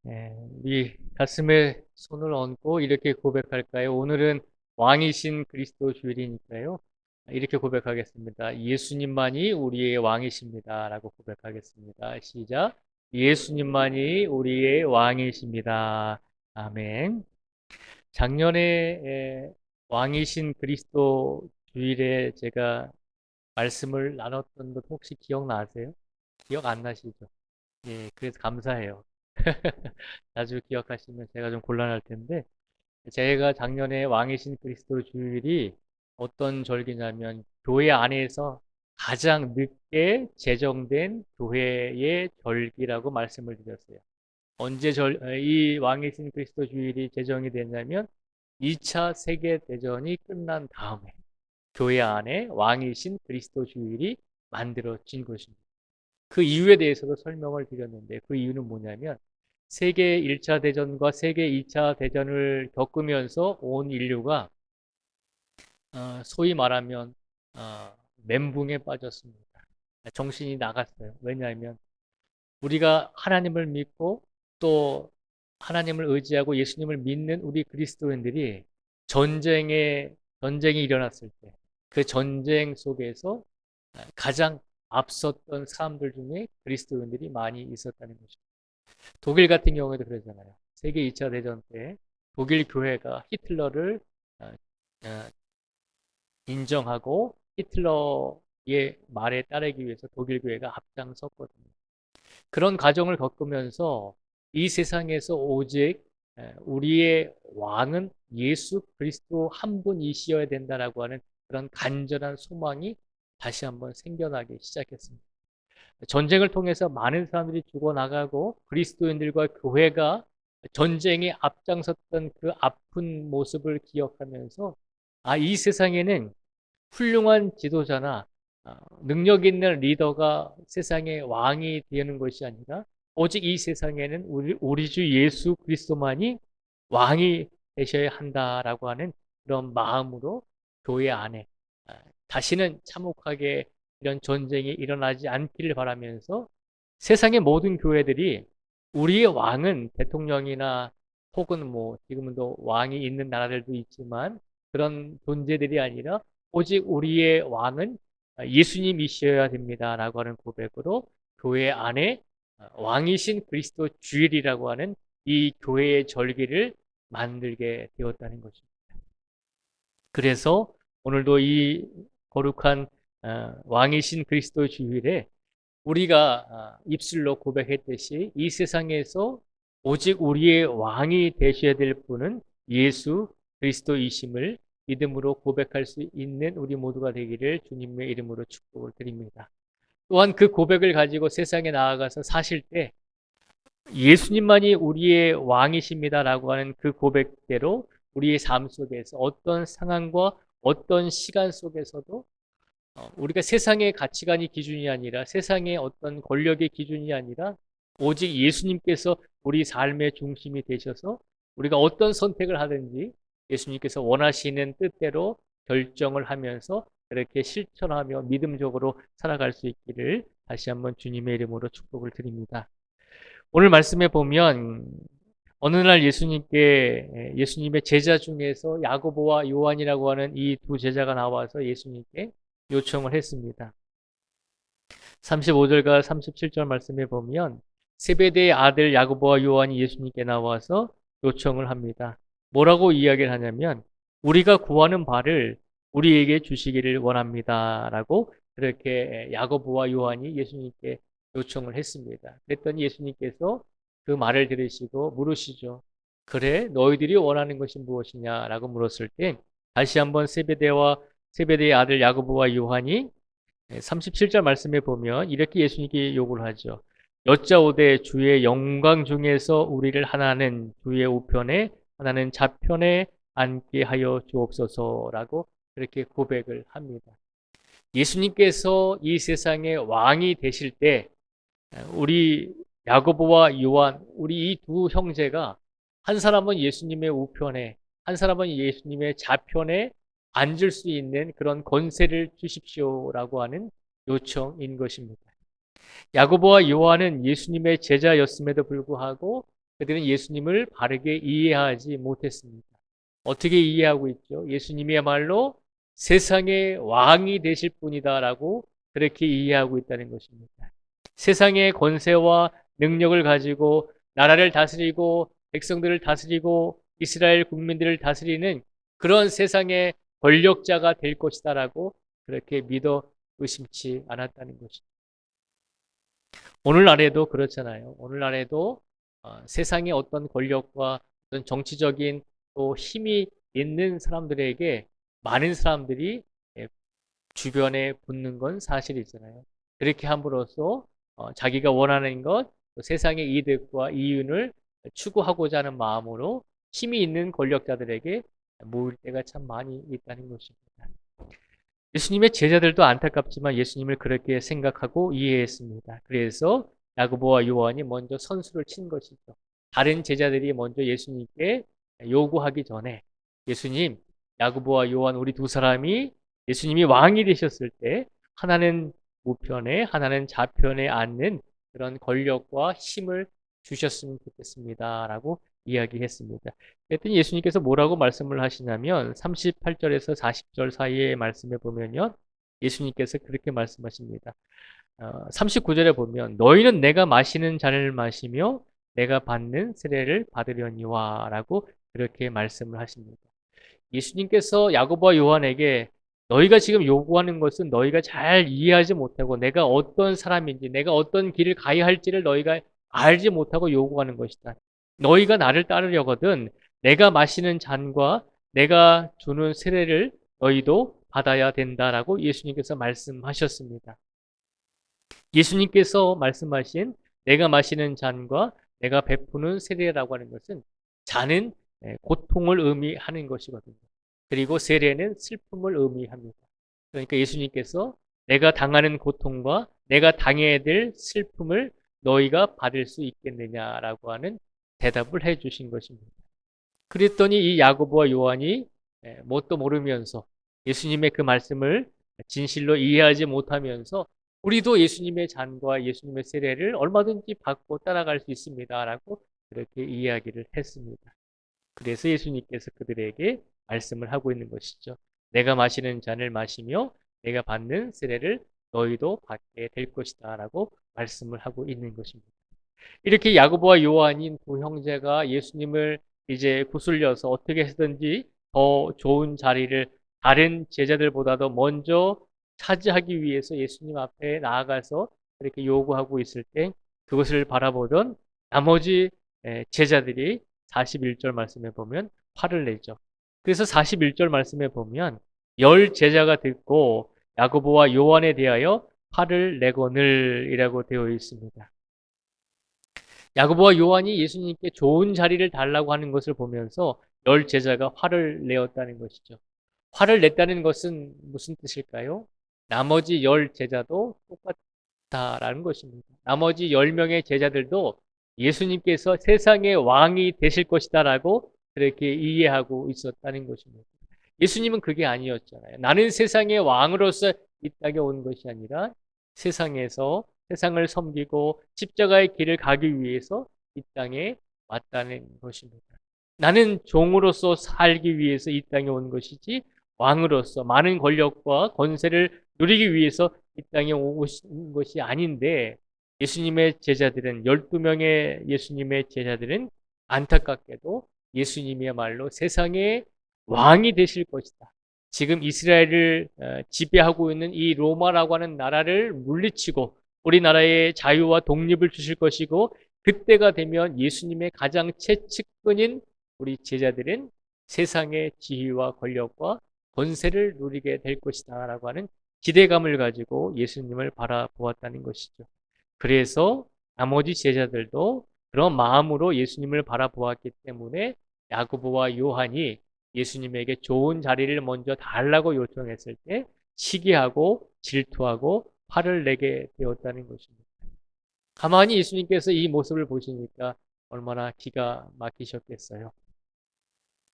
우리 가슴에 손을 얹고 이렇게 고백할까요? 오늘은 왕이신 그리스도 주일이니까요. 이렇게 고백하겠습니다. 예수님만이 우리의 왕이십니다. 라고 고백하겠습니다. 시작. 예수님만이 우리의 왕이십니다. 아멘. 작년에 왕이신 그리스도 주일에 제가 말씀을 나눴던 것 혹시 기억나세요? 기억 안 나시죠? 예, 그래서 감사해요. 자주 기억하시면 제가 좀 곤란할 텐데, 제가 작년에 왕이신 그리스도 주일이 어떤 절기냐면, 교회 안에서 가장 늦게 제정된 교회의 절기라고 말씀을 드렸어요. 이 왕이신 그리스도 주일이 제정이 됐냐면, 2차 세계대전이 끝난 다음에 교회 안에 왕이신 그리스도 주일이 만들어진 것입니다. 그 이유에 대해서도 설명을 드렸는데, 그 이유는 뭐냐면 세계 1차 대전과 세계 2차 대전을 겪으면서 온 인류가 소위 말하면 멘붕에 빠졌습니다. 정신이 나갔어요. 왜냐하면 우리가 하나님을 믿고 또 하나님을 의지하고 예수님을 믿는 우리 그리스도인들이 전쟁이 일어났을 때 그 전쟁 속에서 가장 앞섰던 사람들 중에 그리스도인들이 많이 있었다는 것입니다. 독일 같은 경우에도 그러잖아요. 세계 2차 대전 때 독일 교회가 히틀러를 어, 어, 인정하고 히틀러의 말에 따르기 위해서 독일 교회가 앞장섰거든요. 그런 과정을 겪으면서 이 세상에서 오직 우리의 왕은 예수 그리스도 한 분이시어야 된다라고 하는 그런 간절한 소망이 다시 한번 생겨나기 시작했습니다. 전쟁을 통해서 많은 사람들이 죽어나가고 그리스도인들과 교회가 전쟁에 앞장섰던 그 아픈 모습을 기억하면서 이 세상에는 훌륭한 지도자나 능력 있는 리더가 세상의 왕이 되는 것이 아니라 오직 이 세상에는 우리 주 예수 그리스도만이 왕이 되셔야 한다라고 하는 그런 마음으로 교회 안에 다시는 참혹하게 이런 전쟁이 일어나지 않기를 바라면서 세상의 모든 교회들이 우리의 왕은 대통령이나 혹은 뭐 지금은 또 왕이 있는 나라들도 있지만 그런 존재들이 아니라 오직 우리의 왕은 예수님이셔야 됩니다라고 하는 고백으로 교회 안에 왕이신 그리스도 주일이라고 하는 이 교회의 절기를 만들게 되었다는 것입니다. 그래서 오늘도 이 거룩한 왕이신 그리스도 주일에 우리가 입술로 고백했듯이 이 세상에서 오직 우리의 왕이 되셔야 될 분은 예수 그리스도이심을 믿음으로 고백할 수 있는 우리 모두가 되기를 주님의 이름으로 축복을 드립니다. 또한 그 고백을 가지고 세상에 나아가서 사실 때 예수님만이 우리의 왕이십니다라고 하는 그 고백대로 우리의 삶 속에서 어떤 상황과 어떤 시간 속에서도 우리가 세상의 가치관이 기준이 아니라 세상의 어떤 권력의 기준이 아니라 오직 예수님께서 우리 삶의 중심이 되셔서 우리가 어떤 선택을 하든지 예수님께서 원하시는 뜻대로 결정을 하면서 그렇게 실천하며 믿음적으로 살아갈 수 있기를 다시 한번 주님의 이름으로 축복을 드립니다. 오늘 말씀에 보면 어느 날 예수님의 제자 중에서 야고보와 요한이라고 하는 이 두 제자가 나와서 예수님께 요청을 했습니다. 35절과 37절 말씀에 보면 세베대의 아들 야고보와 요한이 예수님께 나와서 요청을 합니다. 뭐라고 이야기를 하냐면 우리가 구하는 바를 우리에게 주시기를 원합니다. 라고 그렇게 야고보와 요한이 예수님께 요청을 했습니다. 그랬더니 예수님께서 그 말을 들으시고 물으시죠. 그래, 너희들이 원하는 것이 무엇이냐라고 물었을 때 다시 한번 세베대의 아들 야고보와 요한이 37절 말씀에 보면 이렇게 예수님께 요구를 하죠. 여짜오되 주의 영광 중에서 우리를 하나는 주의 우편에 하나는 좌편에 앉게 하여 주옵소서라고 그렇게 고백을 합니다. 예수님께서 이 세상의 왕이 되실 때 우리 야고보와 요한 우리 이 두 형제가 한 사람은 예수님의 우편에 한 사람은 예수님의 좌편에 앉을 수 있는 그런 권세를 주십시오라고 하는 요청인 것입니다. 야고보와 요한은 예수님의 제자였음에도 불구하고 그들은 예수님을 바르게 이해하지 못했습니다. 어떻게 이해하고 있죠? 예수님이야말로 세상의 왕이 되실 분이다라고 그렇게 이해하고 있다는 것입니다. 세상의 권세와 능력을 가지고 나라를 다스리고 백성들을 다스리고 이스라엘 국민들을 다스리는 그런 세상의 권력자가 될 것이다라고 그렇게 믿어 의심치 않았다는 것이죠. 오늘날에도 그렇잖아요. 오늘날에도 세상의 어떤 권력과 어떤 정치적인 또 힘이 있는 사람들에게 많은 사람들이 주변에 붙는 건 사실이잖아요. 그렇게 함으로써 자기가 원하는 것, 세상의 이득과 이윤을 추구하고자 하는 마음으로 힘이 있는 권력자들에게 모일 때가 참 많이 있다는 것입니다. 예수님의 제자들도 안타깝지만 예수님을 그렇게 생각하고 이해했습니다. 그래서 야고보와 요한이 먼저 선수를 친 것이죠. 다른 제자들이 먼저 예수님께 요구하기 전에 예수님, 야고보와 요한 우리 두 사람이 예수님이 왕이 되셨을 때 하나는 우편에 하나는 좌편에 앉는 그런 권력과 힘을 주셨으면 좋겠습니다. 라고 이야기했습니다. 그랬더니 예수님께서 뭐라고 말씀을 하시냐면 38절에서 40절 사이의 말씀에 보면요. 예수님께서 그렇게 말씀하십니다. 39절에 보면 너희는 내가 마시는 잔을 마시며 내가 받는 세례를 받으려니와 라고 그렇게 말씀을 하십니다. 예수님께서 야고보와 요한에게 너희가 지금 요구하는 것은 너희가 잘 이해하지 못하고 내가 어떤 사람인지 내가 어떤 길을 가야 할지를 너희가 알지 못하고 요구하는 것이다. 너희가 나를 따르려거든 내가 마시는 잔과 내가 주는 세례를 너희도 받아야 된다라고 예수님께서 말씀하셨습니다. 예수님께서 말씀하신 내가 마시는 잔과 내가 베푸는 세례라고 하는 것은 잔은 고통을 의미하는 것이거든요. 그리고 세례는 슬픔을 의미합니다. 그러니까 예수님께서 내가 당하는 고통과 내가 당해야 될 슬픔을 너희가 받을 수 있겠느냐라고 하는 대답을 해 주신 것입니다. 그랬더니 이 야고보와 요한이 뭣도 모르면서 예수님의 그 말씀을 진실로 이해하지 못하면서 우리도 예수님의 잔과 예수님의 세례를 얼마든지 받고 따라갈 수 있습니다라고 그렇게 이야기를 했습니다. 그래서 예수님께서 그들에게 말씀을 하고 있는 것이죠. 내가 마시는 잔을 마시며 내가 받는 세례를 너희도 받게 될 것이다 라고 말씀을 하고 있는 것입니다. 이렇게 야고보와 요한인 두 형제가 예수님을 이제 구슬려서 어떻게 해서든지 더 좋은 자리를 다른 제자들보다도 먼저 차지하기 위해서 예수님 앞에 나아가서 그렇게 요구하고 있을 때 그것을 바라보던 나머지 제자들이 41절 말씀에 보면 화를 내죠. 그래서 41절 말씀에 보면 열 제자가 듣고 야고보와 요한에 대하여 화를 내거늘이라고 되어 있습니다. 야고보와 요한이 예수님께 좋은 자리를 달라고 하는 것을 보면서 열 제자가 화를 내었다는 것이죠. 화를 냈다는 것은 무슨 뜻일까요? 나머지 열 제자도 똑같다라는 것입니다. 나머지 10명의 제자들도 예수님께서 세상의 왕이 되실 것이다라고 그렇게 이해하고 있었다는 것입니다. 예수님은 그게 아니었잖아요. 나는 세상의 왕으로서 이 땅에 온 것이 아니라 세상에서 세상을 섬기고 십자가의 길을 가기 위해서 이 땅에 왔다는 것입니다. 나는 종으로서 살기 위해서 이 땅에 온 것이지 왕으로서 많은 권력과 권세를 누리기 위해서 이 땅에 온 것이 아닌데 예수님의 제자들은 12명의 예수님의 제자들은 안타깝게도 예수님이야말로 세상의 왕이 되실 것이다. 지금 이스라엘을 지배하고 있는 이 로마라고 하는 나라를 물리치고 우리나라의 자유와 독립을 주실 것이고 그때가 되면 예수님의 가장 최측근인 우리 제자들은 세상의 지위와 권력과 권세를 누리게 될 것이다 라고 하는 기대감을 가지고 예수님을 바라보았다는 것이죠. 그래서 나머지 제자들도 그런 마음으로 예수님을 바라보았기 때문에 야고보와 요한이 예수님에게 좋은 자리를 먼저 달라고 요청했을 때 시기하고 질투하고 화를 내게 되었다는 것입니다. 가만히 예수님께서 이 모습을 보시니까 얼마나 기가 막히셨겠어요.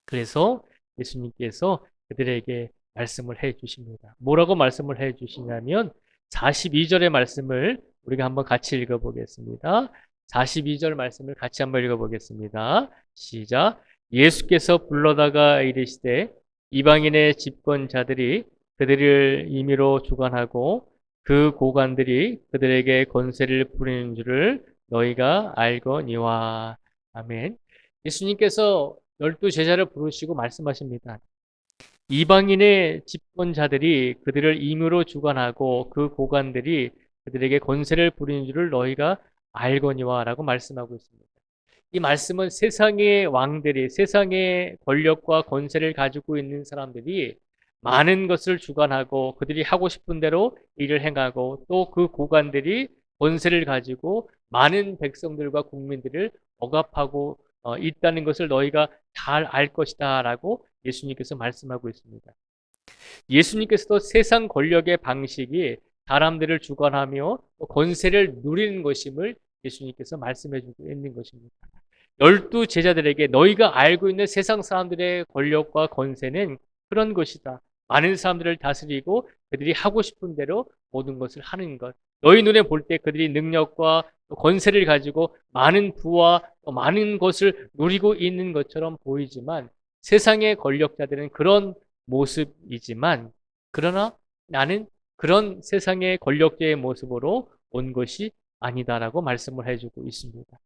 그래서 예수님께서 그들에게 말씀을 해 주십니다. 뭐라고 말씀을 해 주시냐면 42절의 말씀을 우리가 한번 같이 읽어보겠습니다. 42절 말씀을 같이 한번 읽어보겠습니다. 시작. 예수께서 불러다가 이르시되 이방인의 집권자들이 그들을 임의로 주관하고 그 고관들이 그들에게 권세를 부리는 줄을 너희가 알거니와. 아멘. 예수님께서 12제자를 부르시고 말씀하십니다. 이방인의 집권자들이 그들을 임의로 주관하고 그 고관들이 그들에게 권세를 부리는 줄을 너희가 알거니와 라고 말씀하고 있습니다. 이 말씀은 세상의 왕들이, 세상의 권력과 권세를 가지고 있는 사람들이 많은 것을 주관하고 그들이 하고 싶은 대로 일을 행하고 또 그 고관들이 권세를 가지고 많은 백성들과 국민들을 억압하고 있다는 것을 너희가 잘 알 것이다 라고 예수님께서 말씀하고 있습니다. 예수님께서도 세상 권력의 방식이 사람들을 주관하며 권세를 누리는 것임을 예수님께서 말씀해 주고 있는 것입니다. 12제자들에게 너희가 알고 있는 세상 사람들의 권력과 권세는 그런 것이다. 많은 사람들을 다스리고 그들이 하고 싶은 대로 모든 것을 하는 것. 너희 눈에 볼 때 그들이 능력과 권세를 가지고 많은 부와 많은 것을 누리고 있는 것처럼 보이지만 세상의 권력자들은 그런 모습이지만 그러나 나는 그런 세상의 권력자의 모습으로 온 것이 아니다라고 말씀을 해주고 있습니다.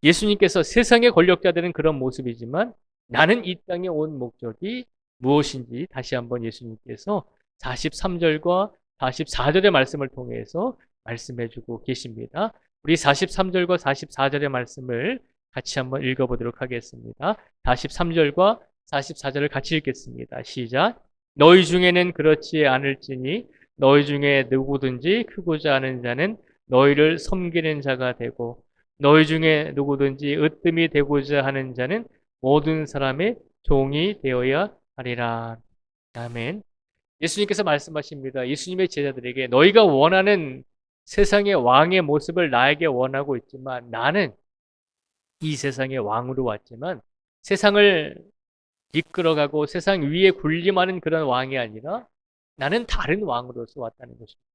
예수님께서 세상의 권력자들은 그런 모습이지만 나는 이 땅에 온 목적이 무엇인지 다시 한번 예수님께서 43절과 44절의 말씀을 통해서 말씀해주고 계십니다. 우리 43절과 44절의 말씀을 같이 한번 읽어보도록 하겠습니다. 43절과 44절을 같이 읽겠습니다. 시작. 너희 중에는 그렇지 않을지니 너희 중에 누구든지 크고자 하는 자는 너희를 섬기는 자가 되고 너희 중에 누구든지 으뜸이 되고자 하는 자는 모든 사람의 종이 되어야 하리라. 아멘. 예수님께서 말씀하십니다. 예수님의 제자들에게 너희가 원하는 세상의 왕의 모습을 나에게 원하고 있지만 나는 이 세상의 왕으로 왔지만 세상을 이끌어가고 세상 위에 군림하는 그런 왕이 아니라 나는 다른 왕으로서 왔다는 것입니다.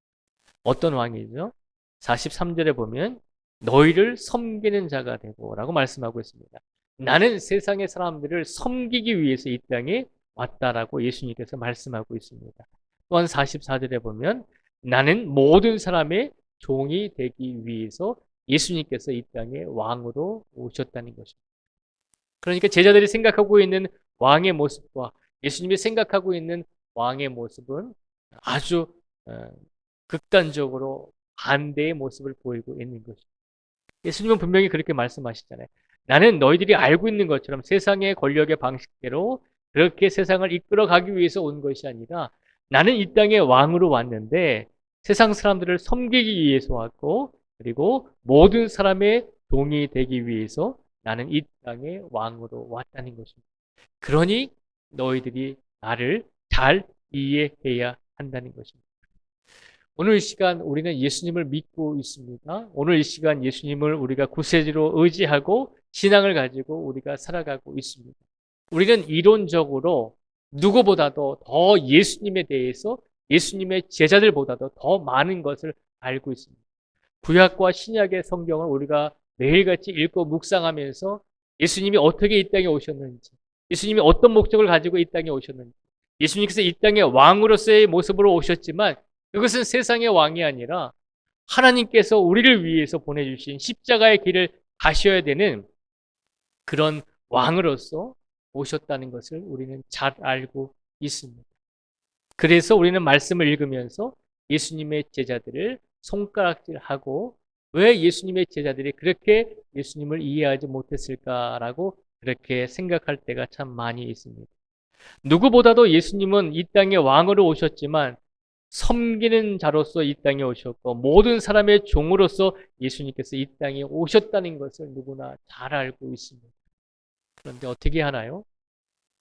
어떤 왕이죠? 43절에 보면 너희를 섬기는 자가 되고 라고 말씀하고 있습니다. 나는 세상의 사람들을 섬기기 위해서 이 땅에 왔다라고 예수님께서 말씀하고 있습니다. 또한 44절에 보면 나는 모든 사람의 종이 되기 위해서 예수님께서 이 땅에 왕으로 오셨다는 것입니다. 그러니까 제자들이 생각하고 있는 왕의 모습과 예수님이 생각하고 있는 왕의 모습은 아주 극단적으로 반대의 모습을 보이고 있는 것입니다. 예수님은 분명히 그렇게 말씀하시잖아요. 나는 너희들이 알고 있는 것처럼 세상의 권력의 방식대로 그렇게 세상을 이끌어가기 위해서 온 것이 아니라 나는 이 땅에 왕으로 왔는데 세상 사람들을 섬기기 위해서 왔고 그리고 모든 사람의 종이 되기 위해서 나는 이 땅에 왕으로 왔다는 것입니다. 그러니 너희들이 나를 잘 이해해야 한다는 것입니다. 오늘 이 시간 우리는 예수님을 믿고 있습니다. 오늘 이 시간 예수님을 우리가 구세주로 의지하고 신앙을 가지고 우리가 살아가고 있습니다. 우리는 이론적으로 누구보다도 더 예수님에 대해서 예수님의 제자들보다도 더 많은 것을 알고 있습니다. 구약과 신약의 성경을 우리가 매일같이 읽고 묵상하면서 예수님이 어떻게 이 땅에 오셨는지, 예수님이 어떤 목적을 가지고 이 땅에 오셨는지, 예수님께서 이 땅에 왕으로서의 모습으로 오셨지만 그것은 세상의 왕이 아니라 하나님께서 우리를 위해서 보내주신 십자가의 길을 가셔야 되는 그런 왕으로서 오셨다는 것을 우리는 잘 알고 있습니다. 그래서 우리는 말씀을 읽으면서 예수님의 제자들을 손가락질하고 왜 예수님의 제자들이 그렇게 예수님을 이해하지 못했을까라고 그렇게 생각할 때가 참 많이 있습니다. 누구보다도 예수님은 이 땅에 왕으로 오셨지만 섬기는 자로서 이 땅에 오셨고 모든 사람의 종으로서 예수님께서 이 땅에 오셨다는 것을 누구나 잘 알고 있습니다. 그런데 어떻게 하나요?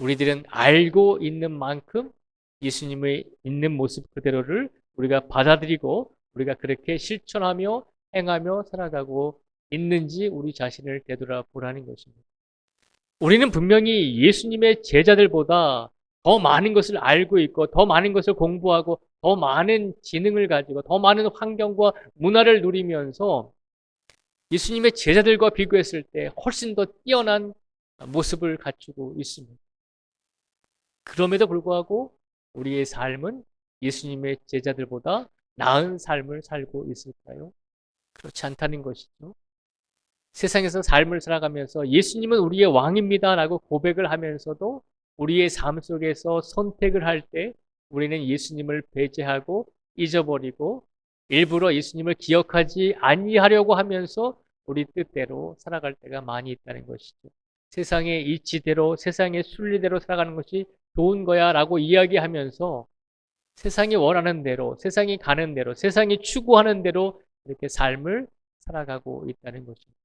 우리들은 알고 있는 만큼 예수님의 있는 모습 그대로를 우리가 받아들이고 우리가 그렇게 실천하며 행하며 살아가고 있는지 우리 자신을 되돌아보라는 것입니다. 우리는 분명히 예수님의 제자들보다 더 많은 것을 알고 있고 더 많은 것을 공부하고 더 많은 지능을 가지고 더 많은 환경과 문화를 누리면서 예수님의 제자들과 비교했을 때 훨씬 더 뛰어난 모습을 갖추고 있습니다. 그럼에도 불구하고 우리의 삶은 예수님의 제자들보다 나은 삶을 살고 있을까요? 그렇지 않다는 것이죠. 세상에서 삶을 살아가면서 예수님은 우리의 왕입니다라고 고백을 하면서도 우리의 삶 속에서 선택을 할 때 우리는 예수님을 배제하고 잊어버리고 일부러 예수님을 기억하지 아니하려고 하면서 우리 뜻대로 살아갈 때가 많이 있다는 것이죠. 세상의 이치대로, 세상의 순리대로 살아가는 것이 좋은 거야 라고 이야기하면서 세상이 원하는 대로, 세상이 가는 대로, 세상이 추구하는 대로 이렇게 삶을 살아가고 있다는 것입니다.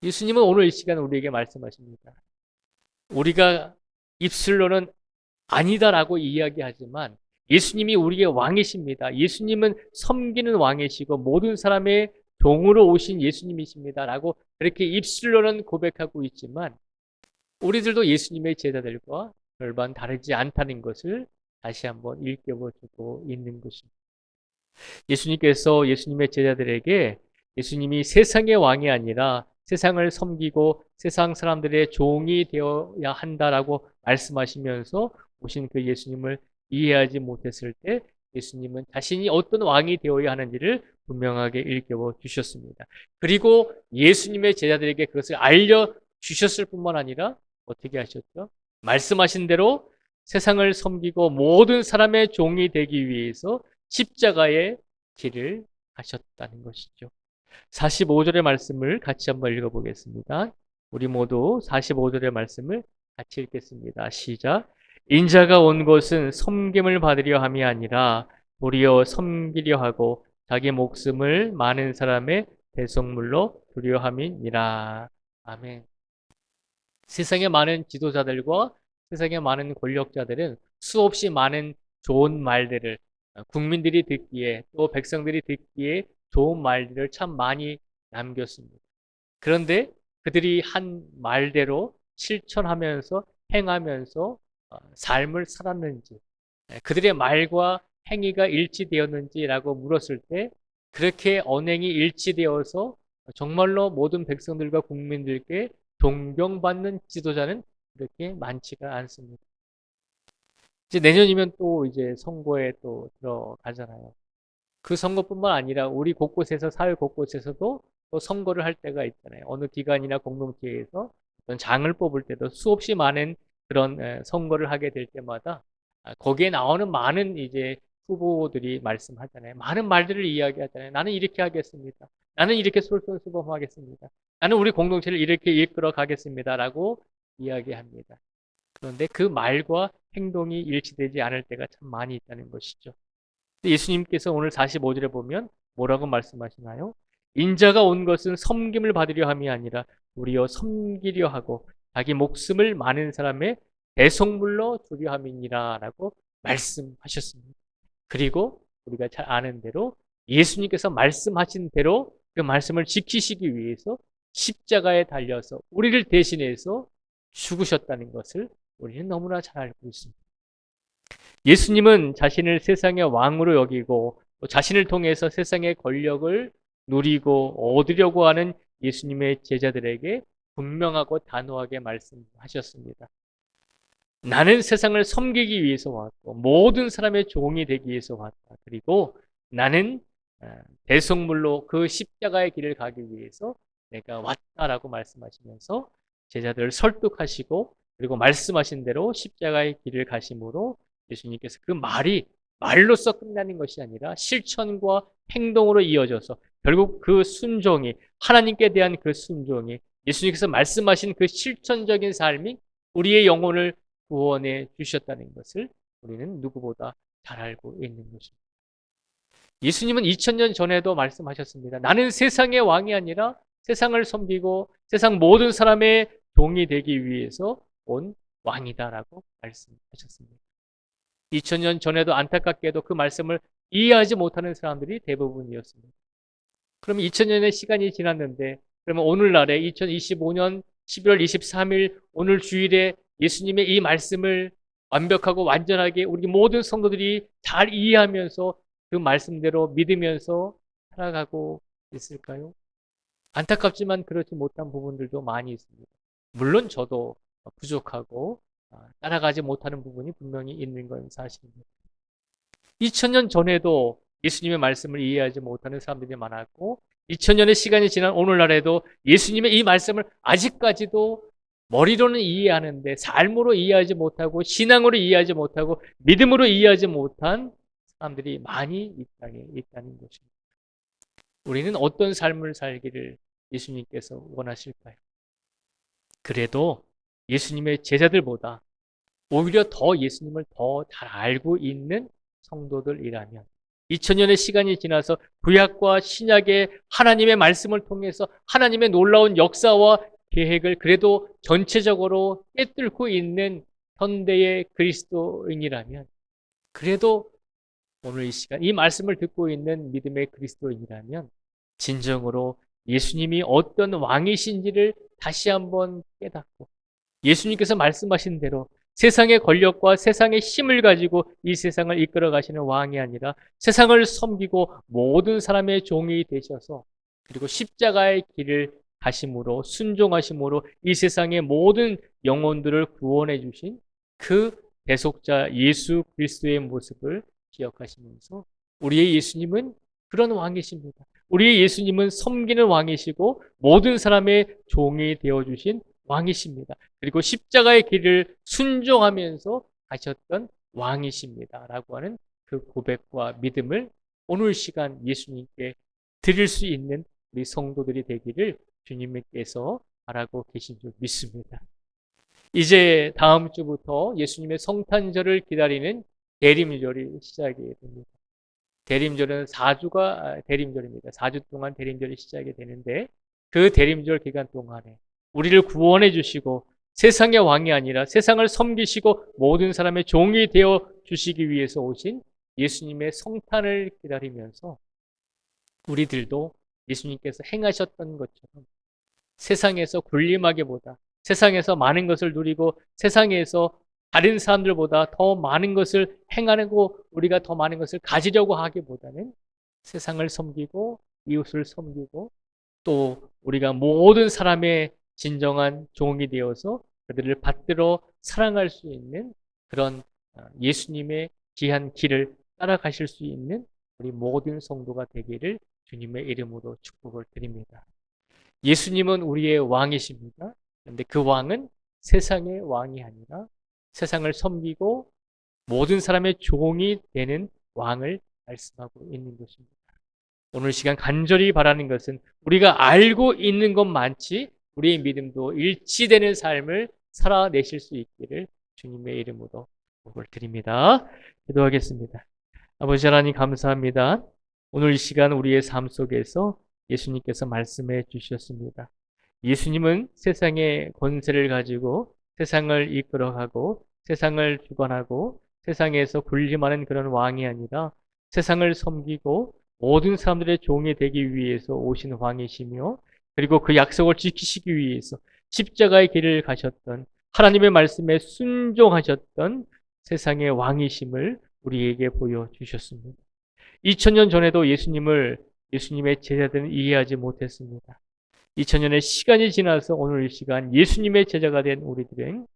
예수님은 오늘 이 시간 우리에게 말씀하십니다. 우리가 입술로는 아니다라고 이야기하지만 예수님이 우리의 왕이십니다. 예수님은 섬기는 왕이시고 모든 사람의 종으로 오신 예수님이십니다. 라고 그렇게 입술로는 고백하고 있지만 우리들도 예수님의 제자들과 별반 다르지 않다는 것을 다시 한번 일깨워주고 있는 것입니다. 예수님께서 예수님의 제자들에게 예수님이 세상의 왕이 아니라 세상을 섬기고 세상 사람들의 종이 되어야 한다라고 말씀하시면서 오신 그 예수님을 이해하지 못했을 때 예수님은 자신이 어떤 왕이 되어야 하는지를 분명하게 일깨워 주셨습니다. 그리고 예수님의 제자들에게 그것을 알려주셨을 뿐만 아니라 어떻게 하셨죠? 말씀하신 대로 세상을 섬기고 모든 사람의 종이 되기 위해서 십자가의 길을 가셨다는 것이죠. 45절의 말씀을 같이 한번 읽어보겠습니다. 우리 모두 45절의 말씀을 같이 읽겠습니다. 시작. 인자가 온 것은 섬김을 받으려 함이 아니라 도리어 섬기려 하고 자기 목숨을 많은 사람의 대속물로 두려 함이니라. 아멘. 세상의 많은 지도자들과 세상의 많은 권력자들은 수없이 많은 좋은 말들을 국민들이 듣기에 또 백성들이 듣기에 좋은 말들을 참 많이 남겼습니다. 그런데 그들이 한 말대로 실천하면서 행하면서 삶을 살았는지 그들의 말과 행위가 일치되었는지라고 물었을 때 그렇게 언행이 일치되어서 정말로 모든 백성들과 국민들께 존경받는 지도자는 그렇게 많지가 않습니다. 이제 내년이면 또 이제 선거에 또 들어가잖아요. 그 선거뿐만 아니라 우리 곳곳에서 사회 곳곳에서도 또 선거를 할 때가 있잖아요. 어느 기관이나 공동체에서 어떤 장을 뽑을 때도 수없이 많은 그런 선거를 하게 될 때마다 거기에 나오는 많은 이제 후보들이 말씀하잖아요. 많은 말들을 이야기하잖아요. 나는 이렇게 하겠습니다. 나는 이렇게 솔선수범하겠습니다. 나는 우리 공동체를 이렇게 이끌어 가겠습니다라고 이야기합니다. 그런데 그 말과 행동이 일치되지 않을 때가 참 많이 있다는 것이죠. 예수님께서 오늘 45절에 보면 뭐라고 말씀하시나요? 인자가 온 것은 섬김을 받으려 함이 아니라 우리여 섬기려 하고 자기 목숨을 많은 사람의 대속물로 주려 함이니라 라고 말씀하셨습니다. 그리고 우리가 잘 아는 대로 예수님께서 말씀하신 대로 그 말씀을 지키시기 위해서 십자가에 달려서 우리를 대신해서 죽으셨다는 것을 우리는 너무나 잘 알고 있습니다. 예수님은 자신을 세상의 왕으로 여기고 또 자신을 통해서 세상의 권력을 누리고 얻으려고 하는 예수님의 제자들에게 분명하고 단호하게 말씀하셨습니다. 나는 세상을 섬기기 위해서 왔고 모든 사람의 종이 되기 위해서 왔다. 그리고 나는 대속물로 그 십자가의 길을 가기 위해서 내가 왔다라고 말씀하시면서 제자들을 설득하시고 그리고 말씀하신 대로 십자가의 길을 가심으로 예수님께서 그 말이 말로써 끝나는 것이 아니라 실천과 행동으로 이어져서 결국 그 순종이 하나님께 대한 그 순종이 예수님께서 말씀하신 그 실천적인 삶이 우리의 영혼을 구원해 주셨다는 것을 우리는 누구보다 잘 알고 있는 것입니다. 예수님은 2000년 전에도 말씀하셨습니다. 나는 세상의 왕이 아니라 세상을 섬기고 세상 모든 사람의 종이 되기 위해서 온 왕이다라고 말씀하셨습니다. 2000년 전에도 안타깝게도 그 말씀을 이해하지 못하는 사람들이 대부분이었습니다. 그러면 2000년의 시간이 지났는데 그러면 오늘날에 2025년 11월 23일 오늘 주일에 예수님의 이 말씀을 완벽하고 완전하게 우리 모든 성도들이 잘 이해하면서 그 말씀대로 믿으면서 살아가고 있을까요? 안타깝지만 그렇지 못한 부분들도 많이 있습니다. 물론 저도 부족하고 따라가지 못하는 부분이 분명히 있는 건 사실입니다. 2000년 전에도 예수님의 말씀을 이해하지 못하는 사람들이 많았고 2000년의 시간이 지난 오늘날에도 예수님의 이 말씀을 아직까지도 머리로는 이해하는데 삶으로 이해하지 못하고 신앙으로 이해하지 못하고 믿음으로 이해하지 못한 사람들이 많이 이 땅에 있다는 것입니다. 우리는 어떤 삶을 살기를 예수님께서 원하실까요? 그래도 예수님의 제자들보다 오히려 더 예수님을 더 잘 알고 있는 성도들이라면 2000년의 시간이 지나서 구약과 신약의 하나님의 말씀을 통해서 하나님의 놀라운 역사와 계획을 그래도 전체적으로 꿰뚫고 있는 현대의 그리스도인이라면 그래도 오늘 이 시간 이 말씀을 듣고 있는 믿음의 그리스도인이라면 진정으로 예수님이 어떤 왕이신지를 다시 한번 깨닫고 예수님께서 말씀하신 대로 세상의 권력과 세상의 힘을 가지고 이 세상을 이끌어 가시는 왕이 아니라 세상을 섬기고 모든 사람의 종이 되셔서 그리고 십자가의 길을 가심으로 순종하심으로 이 세상의 모든 영혼들을 구원해 주신 그 대속자 예수 그리스도의 모습을 기억하시면서 우리의 예수님은 그런 왕이십니다. 우리의 예수님은 섬기는 왕이시고 모든 사람의 종이 되어주신 왕이십니다. 그리고 십자가의 길을 순종하면서 가셨던 왕이십니다. 라고 하는 그 고백과 믿음을 오늘 시간 예수님께 드릴 수 있는 우리 성도들이 되기를 주님께서 바라고 계신 줄 믿습니다. 이제 다음 주부터 예수님의 성탄절을 기다리는 대림절이 시작이 됩니다. 대림절은 4주가 대림절입니다. 4주 동안 대림절이 시작이 되는데 그 대림절 기간 동안에 우리를 구원해 주시고 세상의 왕이 아니라 세상을 섬기시고 모든 사람의 종이 되어 주시기 위해서 오신 예수님의 성탄을 기다리면서 우리들도 예수님께서 행하셨던 것처럼 세상에서 군림하기보다 세상에서 많은 것을 누리고 세상에서 다른 사람들보다 더 많은 것을 행하고 우리가 더 많은 것을 가지려고 하기보다는 세상을 섬기고 이웃을 섬기고 또 우리가 모든 사람의 진정한 종이 되어서 그들을 받들어 사랑할 수 있는 그런 예수님의 귀한 길을 따라가실 수 있는 우리 모든 성도가 되기를 주님의 이름으로 축복을 드립니다. 예수님은 우리의 왕이십니다. 그런데 그 왕은 세상의 왕이 아니라 세상을 섬기고 모든 사람의 종이 되는 왕을 말씀하고 있는 것입니다. 오늘 시간 간절히 바라는 것은 우리가 알고 있는 것 많지 우리의 믿음도 일치되는 삶을 살아내실 수 있기를 주님의 이름으로 복을 드립니다. 기도하겠습니다. 아버지 하나님 감사합니다. 오늘 이 시간 우리의 삶 속에서 예수님께서 말씀해 주셨습니다. 예수님은 세상의 권세를 가지고 세상을 이끌어가고 세상을 주관하고 세상에서 군림하는 그런 왕이 아니라 세상을 섬기고 모든 사람들의 종이 되기 위해서 오신 왕이시며 그리고 그 약속을 지키시기 위해서 십자가의 길을 가셨던 하나님의 말씀에 순종하셨던 세상의 왕이심을 우리에게 보여주셨습니다. 2000년 전에도 예수님의 제자들은 이해하지 못했습니다. 2000년의 시간이 지나서 오늘 이 시간 예수님의 제자가 된 우리들은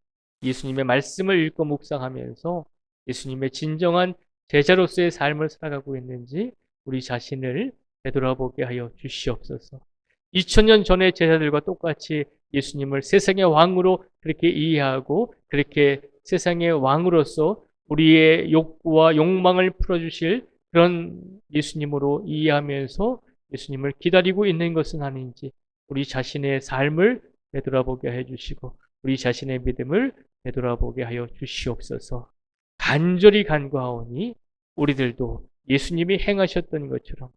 예수님의 말씀을 읽고 묵상하면서 예수님의 진정한 제자로서의 삶을 살아가고 있는지 우리 자신을 되돌아보게 하여 주시옵소서. 2000년 전의 제자들과 똑같이 예수님을 세상의 왕으로 그렇게 이해하고 그렇게 세상의 왕으로서 우리의 욕구와 욕망을 풀어주실 그런 예수님으로 이해하면서 예수님을 기다리고 있는 것은 아닌지 우리 자신의 삶을 되돌아보게 해주시고 우리 자신의 믿음을 되돌아보게 하여 주시옵소서. 간절히 간구하오니 우리들도 예수님이 행하셨던 것처럼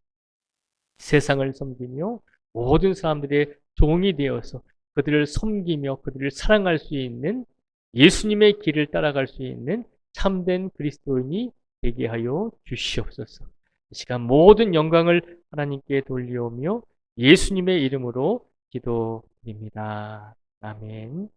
세상을 섬기며 모든 사람들의 종이 되어서 그들을 섬기며 그들을 사랑할 수 있는 예수님의 길을 따라갈 수 있는 참된 그리스도인이 되게 하여 주시옵소서. 이 시간 모든 영광을 하나님께 돌려오며 예수님의 이름으로 기도드립니다. 아멘.